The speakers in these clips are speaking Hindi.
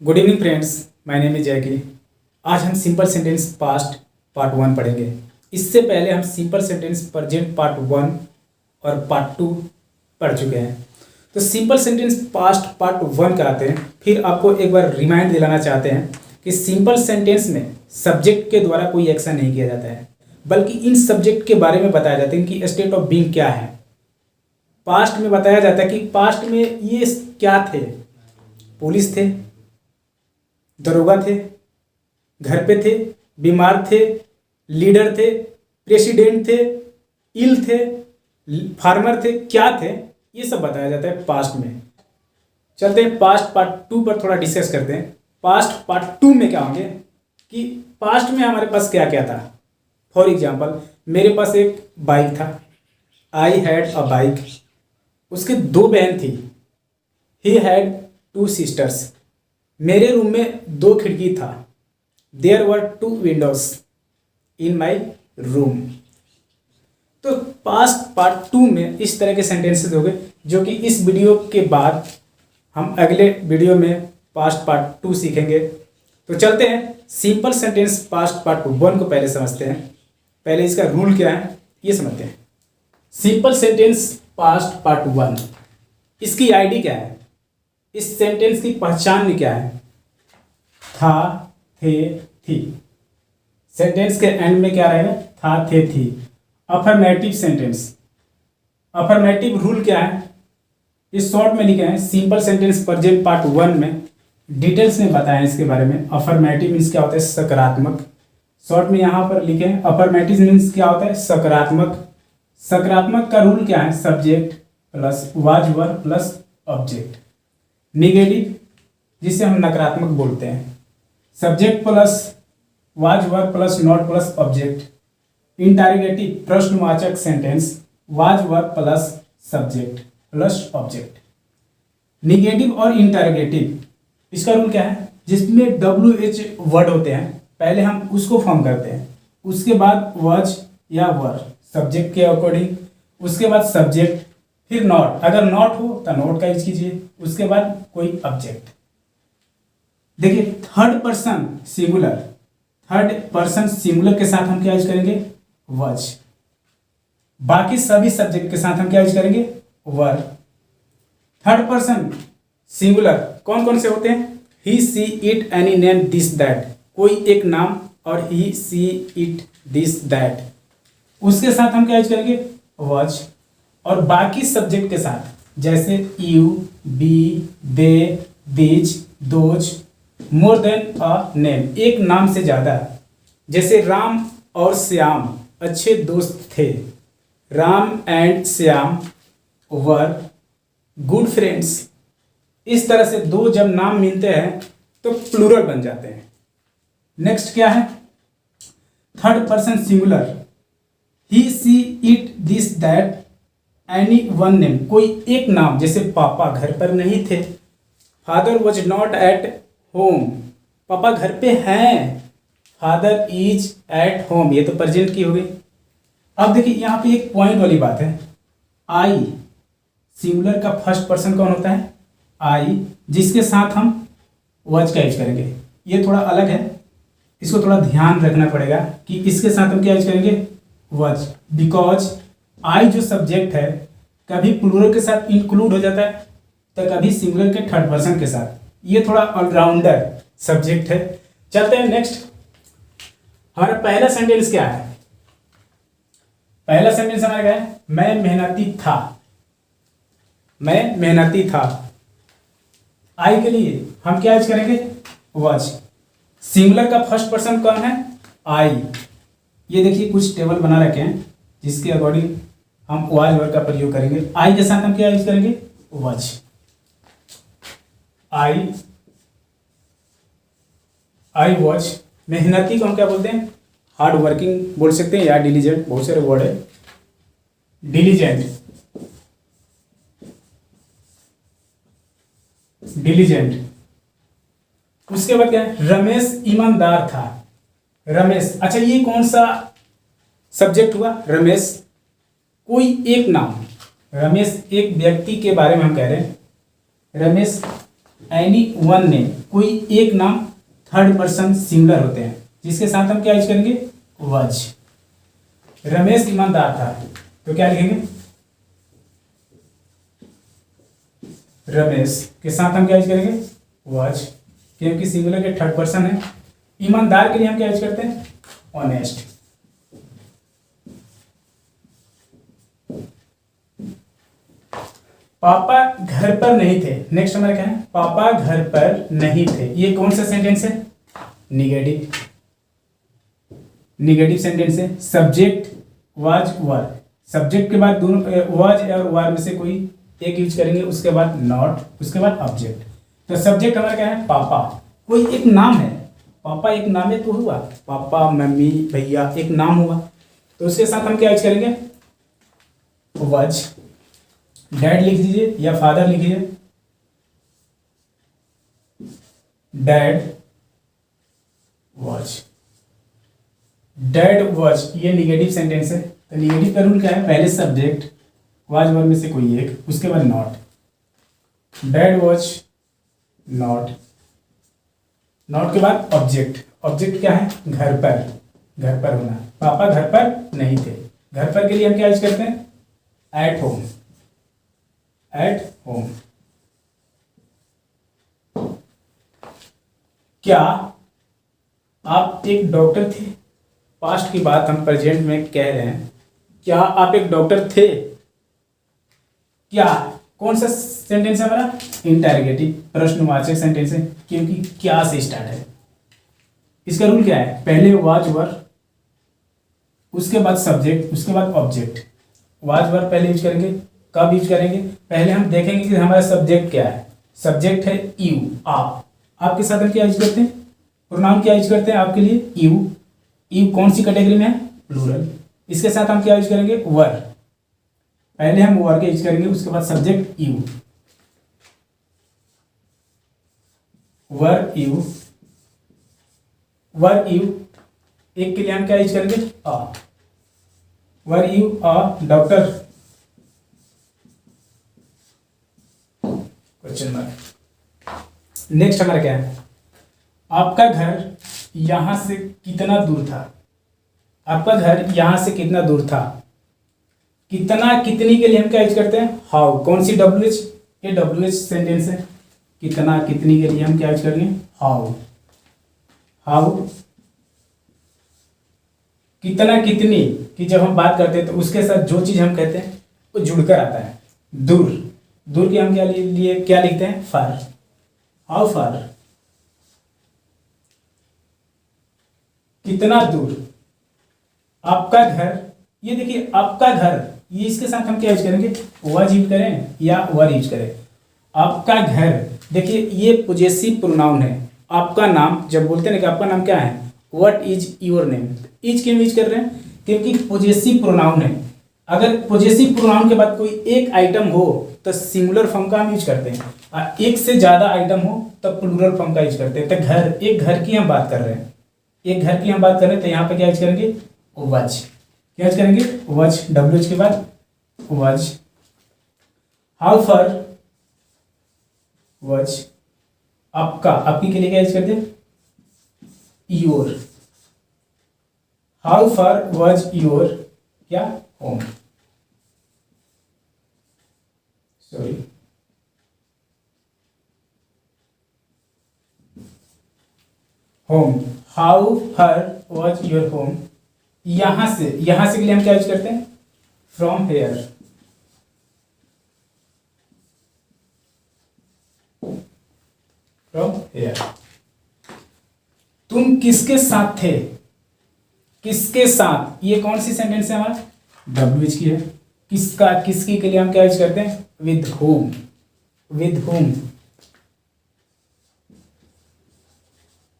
Good evening friends, my name is Jackie. आज हम सिंपल सेंटेंस पास्ट पार्ट 1 पढ़ेंगे। इससे पहले हम सिंपल सेंटेंस प्रेजेंट पार्ट 1 और पार्ट 2 पढ़ चुके हैं। तो सिंपल सेंटेंस पास्ट पार्ट 1 कराते हैं। फिर आपको एक बार रिमाइंड दिलाना चाहते हैं कि सिंपल सेंटेंस में सब्जेक्ट के द्वारा कोई एक्शन नहीं किया जाता है, बल्कि इन सब्जेक्ट के बारे में बताया जाता है कि स्टेट ऑफ बीइंग क्या है। पास्ट में बताया जाता है कि पास्ट में ये क्या थे, पुलिस थे, दरोगा थे, घर पे थे, बीमार थे, लीडर थे, प्रेसिडेंट थे, इल थे, फार्मर थे, क्या थे, ये सब बताया जाता है पास्ट में। चलते हैं पास्ट पार्ट 2 पर थोड़ा डिस्कस करते हैं। पास्ट पार्ट 2 में क्या होंगे कि पास्ट में हमारे पास क्या क्या था। फॉर एग्जाम्पल, मेरे पास एक बाइक था, आई हैड अ बाइक। उसके 2 बहन थी, ही हैड 2 सिस्टर्स। मेरे रूम में 2 खिड़की था, there were 2 windows in my room. तो पास्ट पार्ट 2 में इस तरह के सेंटेंसेस हो गए, जो कि इस वीडियो के बाद हम अगले वीडियो में पास्ट पार्ट 2 सीखेंगे। तो चलते हैं सिंपल सेंटेंस पास्ट पार्ट 1 को पहले समझते हैं। पहले इसका रूल क्या है ये समझते हैं। सिंपल सेंटेंस पास्ट पार्ट 1, इसकी आईडी क्या है, इस सेंटेंस की पहचान में क्या है। था, थे, थी। सेंटेंस के एंड में क्या रहेगा, था, थे, थी। अफर्मेटिव सेंटेंस, अफर्मेटिव रूल क्या है, इस शॉर्ट में लिखे हैं। सिंपल सेंटेंस प्रेजेंट पार्ट 1 में डिटेल्स में बताया इसके बारे में। अफर्मेटिव मीन्स क्या होता है, सकारात्मक। शॉर्ट में यहाँ पर लिखे हैं अफर्मेटिव मीन्स क्या होता है, सकारात्मक। सकारात्मक का रूल क्या है, subject plus was were plus object. Negative जिसे हम नकारात्मक बोलते हैं, subject plus was were plus not plus object. Interrogative प्रश्नवाचक sentence, was were plus subject plus object. Negative और इंटरोगेटिव, इसका रूल क्या है, जिसमें WH वर्ड होते हैं, पहले हम उसको फॉर्म करते हैं, उसके बाद वाज या वर सब्जेक्ट के अकॉर्डिंग, उसके बाद सब्जेक्ट, फिर नॉट, अगर नॉट हो तो नॉट का यूज कीजिए, उसके बाद कोई ऑब्जेक्ट। देखिए third person singular, third person singular के साथ हम क्या यूज करेंगे, वाज। बाकी सभी सब्जेक्ट के साथ हम क्या यूज करेंगे, वर। थर्ड पर्सन सिंगुलर कौन कौन से होते हैं, he, she, it, any, name, this, that, कोई एक नाम, और he, she, it, this, that, उसके साथ हम क्या यूज करेंगे, वाज। और बाकी सब्जेक्ट के साथ जैसे you, we, they, these, those, more than a name, एक नाम से ज्यादा, जैसे राम और श्याम अच्छे दोस्त थे, Ram and Shyam were good friends. इस तरह से 2 जब नाम मिलते हैं तो प्लूरल बन जाते हैं। नेक्स्ट क्या है, third person singular, he, she, it, this, that, any one name, कोई एक नाम, जैसे पापा घर पर नहीं थे, father was not at home, पापा घर पे हैं, फादर इज एट होम, ये तो प्रेजेंट की हो गई। अब देखिए यहाँ पे एक पॉइंट वाली बात है, आई सिंगुलर का फर्स्ट पर्सन कौन होता है, आई, जिसके साथ हम वॉज का यूज करेंगे। ये थोड़ा अलग है, इसको थोड़ा ध्यान रखना पड़ेगा कि इसके साथ हम क्या यूज करेंगे, वॉज, बिकॉज आई जो सब्जेक्ट है कभी प्लूरल के साथ इंक्लूड हो जाता है तो कभी सिंगुलर के थर्ड पर्सन के साथ। ये थोड़ा ऑलराउंडर सब्जेक्ट है। चलते हैं नेक्स्ट। हमारा पहला सेंटेंस क्या है, पहला सेंटेंस हमारा क्या है, मैं मेहनती था, मैं मेहनती था। आई के लिए हम क्या यूज करेंगे, वॉज। सिंगुलर का फर्स्ट पर्सन कौन है, आई। ये देखिए कुछ टेबल बना रखे हैं जिसके अकॉर्डिंग हम वाज वर्ड का प्रयोग करेंगे। आई के साथ हम क्या यूज करेंगे, वाज। I was. मेहनती को हम क्या बोलते हैं, हार्ड वर्किंग बोल सकते हैं या डिलीजेंट, बहुत सारे वर्ड है। Diligent, diligent. उसके बाद क्या है, रमेश ईमानदार था, रमेश। अच्छा ये कौन सा सब्जेक्ट हुआ, रमेश, कोई एक नाम, रमेश एक व्यक्ति के बारे में हम कह रहे हैं, रमेश एनी वन नेम, कोई एक नाम थर्ड पर्सन सिंगुलर होते हैं, जिसके साथ हम क्या यूज करेंगे, वाज। रमेश ईमानदार था, तो क्या लिखेंगे, रमेश के साथ हम क्या यूज करेंगे, वाज, क्योंकि सिंगुलर के थर्ड पर्सन है। ईमानदार के लिए हम क्या यूज करते हैं, ऑनेस्ट। पापा घर पर नहीं थे, नेक्स्ट हमारा क्या है, पापा घर पर नहीं थे। ये कौन सा सेंटेंस है, निगेटिव, निगेटिव सेंटेंस है। सब्जेक्ट वाज वर, सब्जेक्ट के बाद दोनों वाज और वर में से कोई एक यूज करेंगे, उसके बाद नॉट, उसके बाद ऑब्जेक्ट। तो सब्जेक्ट हमारा क्या है, पापा, कोई एक नाम है, पापा एक नाम है तो हुआ, पापा मम्मी भैया एक नाम हुआ, तो उसके साथ हम क्या यूज करेंगे, वाज। डैड लिख दीजिए या फादर लिखिए, डैड वॉच, डैड वॉच, ये निगेटिव सेंटेंस है। तो निगेटिव का रूल क्या है, पहले सब्जेक्ट वाज वर में से कोई एक, उसके बाद not, dad watch not, not के बाद ऑब्जेक्ट, ऑब्जेक्ट क्या है, घर पर, घर पर होना, पापा घर पर नहीं थे। घर पर के लिए हम क्या यूज करते हैं, एट होम, एट होम। क्या आप एक डॉक्टर थे, पास्ट की बात हम प्रेजेंट में कह रहे हैं, क्या आप एक डॉक्टर थे, क्या, कौन सा सेंटेंस है हमारा, इंटरोगेटिव, प्रश्नवाचक सेंटेंस है, क्योंकि क्या से स्टार्ट है। इसका रूल क्या है, पहले वाज वर, उसके बाद सब्जेक्ट, उसके बाद ऑब्जेक्ट। वाज वर पहले यूज करेंगे, कब यूज करेंगे, पहले हम देखेंगे कि हमारा सब्जेक्ट क्या है। सब्जेक्ट है यू, आप, आपके साथ हम क्या यूज करते हैं, प्रोनाउन क्या यूज करते हैं आपके लिए, यू। यू कौन सी कैटेगरी में है, प्लूरल। इसके साथ हम क्या यूज करेंगे, वर, पहले हम वर के यूज करेंगे, उसके बाद subject you, were you, were you. एक के लिए हम क्या यूज करेंगे, are, were you a doctor, question mark. Next हमारा क्या है, आपका घर यहां से कितना दूर था, आपका घर यहां से कितना दूर था। कितना कितनी के लिए हम क्या यूज करते हैं, हाउ, कौन सी, डब्ल्यू एच, ये डब्ल्यू एच सेंटेंस है। कितना कितनी के लिए हम क्या यूज करेंगे, हाउ, हाउ। कितना कितनी की जब हम बात करते हैं तो उसके साथ जो चीज हम कहते हैं वो जुड़कर आता है। दूर, दूर की हम क्या लिए क्या लिखते हैं, फार, हाउ फार, कितना दूर। आपका घर, ये देखिए आपका घर, ये इसके साथ हम क्या यूज करेंगे, वाज यूज करें या वर यूज करें। आपका घर, देखिए ये पोजेसिव प्रोनाउन है। आपका नाम, जब बोलते हैं ना कि आपका नाम क्या है, what is your name, is क्यों यूज कर रहे हैं, क्योंकि पोजेसिव प्रोनाउन है। अगर पोजेसिव प्रोनाउन के बाद कोई एक आइटम हो तो सिंगुलर फॉर्म का हम यूज करते हैं, और एक से ज्यादा आइटम हो तब प्लूरल फॉर्म का यूज करते हैं। तो घर, एक घर की हम बात कर रहे हैं, एक घर की हम बात कर रहे हैं, तो यहाँ पे क्या यूज करेंगे, वाज, क्या यूज करेंगे, वाज, डब्ल्यू एच के बाद वाज। हाउ फार वाज, आपका, आपकी के लिए क्या यूज करते हैं, your, how far was your क्या, home, sorry, home, how far was your home. यहां से, यहां से के लिए हम क्या यूज करते हैं, फ्रॉम हेयर, फ्रॉम हेयर। तुम किसके साथ थे, किसके साथ, ये कौन सी सेंटेंस है हमारा, डब्ल्यू एच की है। किसका, किसकी के लिए हम क्या यूज करते हैं, with home, with home,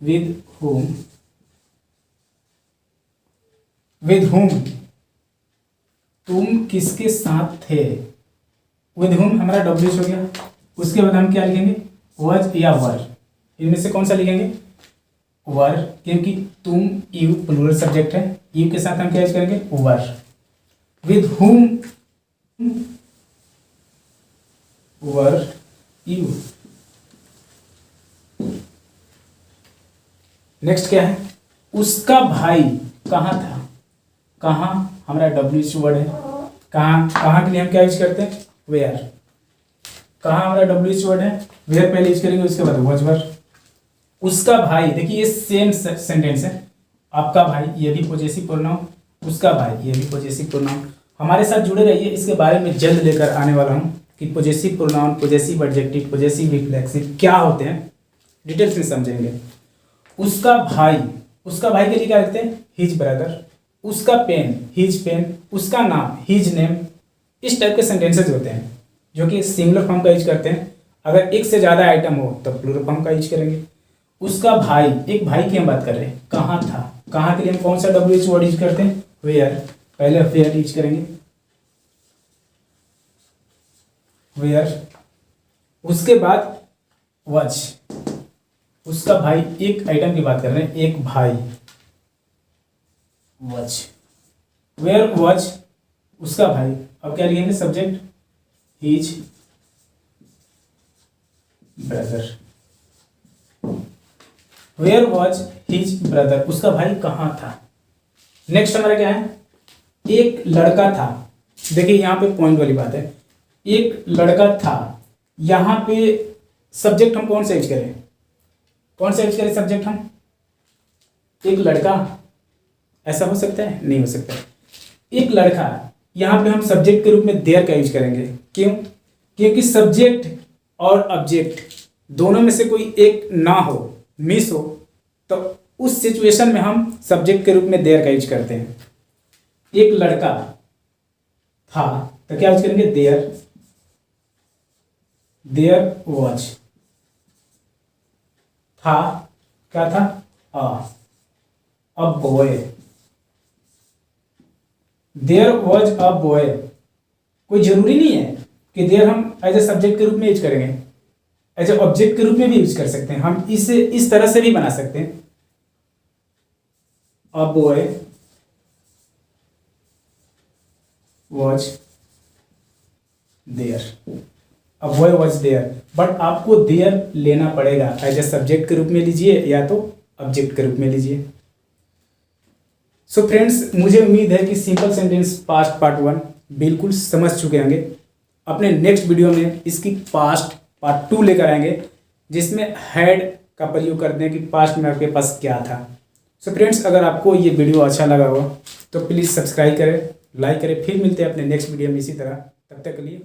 with home, with home. तुम किसके साथ थे, विद होम हमारा डब्ल्यू एच हो गया। उसके बाद हम क्या लिखेंगे, वज या वर, इनमें से कौन सा लिखेंगे, वर, क्योंकि तुम, यू प्लूरल सब्जेक्ट है, यू के साथ हम क्या यूज करेंगे, वर। With whom were you, next क्या है, उसका भाई कहाँ था। कहाँ हमारा WH वर्ड है। कहाँ कहाँ के लिए हम क्या यूज करते हैं, वेयर। कहाँ हमारा WH वर्ड है, वेयर पहले यूज करेंगे, उसके बाद वॉज वर्ड। उसका भाई, देखिए ये सेम सेंटेंस है। आपका भाई ये भी पॉजेसिव प्रोनाउन, उसका भाई ये भी पॉजेसिव प्रोनाउन। हमारे साथ जुड़े रहिए, इसके बारे में जल्द लेकर आने वाला हूँ कि possessive pronoun, possessive adjective, possessive reflexive क्या होते हैं, डिटेल्स में समझेंगे। उसका भाई, उसका भाई के लिए क्या लिखते हैं, हिज ब्रदर। उसका पेन, हिज पेन। उसका नाम, हिज नेम। इस टाइप के सेंटेंसेस होते हैं जो कि सिंगुलर फॉर्म का यूज करते हैं। अगर एक से ज़्यादा आइटम हो तो प्लूरल फॉर्म का यूज करेंगे। उसका भाई, एक भाई की हम बात कर रहे हैं, कहाँ था। कहाँ के लिए हम कौन सा WH वर्ड यूज करते हैं, वेयर। पहले वेयर यूज करेंगे, वेयर। उसके बाद वॉच। उसका भाई, एक आइटम की बात कर रहे हैं, एक भाई, वॉच। वेयर वॉच, उसका भाई। अब क्या लिखेंगे, subject his brother. Where watch his brother, उसका भाई कहाँ था। नेक्स्ट हमारा क्या है, एक लड़का था। देखिए यहाँ पे पॉइंट वाली बात है, एक लड़का था। यहाँ पे सब्जेक्ट हम कौन सा यूज करें, कौन सा यूज करें सब्जेक्ट हम, एक लड़का। ऐसा हो सकता है, नहीं हो सकता है। एक लड़का, यहाँ पे हम सब्जेक्ट के रूप में देयर का यूज करेंगे। क्यों, क्योंकि सब्जेक्ट और ऑब्जेक्ट दोनों में से कोई एक ना हो, मिस हो, तो उस सिचुएशन में हम सब्जेक्ट के रूप में देयर का यूज करते हैं। एक लड़का था तो क्या यूज करेंगे, देयर। देयर वॉच, था क्या था, a boy. There was a boy. कोई जरूरी नहीं है कि देयर हम एज ए सब्जेक्ट के रूप में यूज करेंगे, एज ए ऑब्जेक्ट के रूप में भी यूज कर सकते हैं। हम इसे इस तरह से भी बना सकते हैं, a boy was there. A boy was there, but आपको देयर लेना पड़ेगा, एज ए सब्जेक्ट के रूप में लीजिए या तो ऑब्जेक्ट के रूप में लीजिए। सो फ्रेंड्स, मुझे उम्मीद है कि सिंपल सेंटेंस पास्ट पार्ट 1 बिल्कुल समझ चुके होंगे। अपने नेक्स्ट वीडियो में इसकी पास्ट पार्ट 2 लेकर आएंगे, जिसमें हैड का प्रयोग करते हैं कि पास्ट में आपके पास क्या था। सो फ्रेंड्स, अगर आपको ये वीडियो अच्छा लगा हो तो प्लीज़ सब्सक्राइब करें, लाइक करें। फिर मिलते हैं अपने नेक्स्ट वीडियो में इसी तरह। तब तक के लिए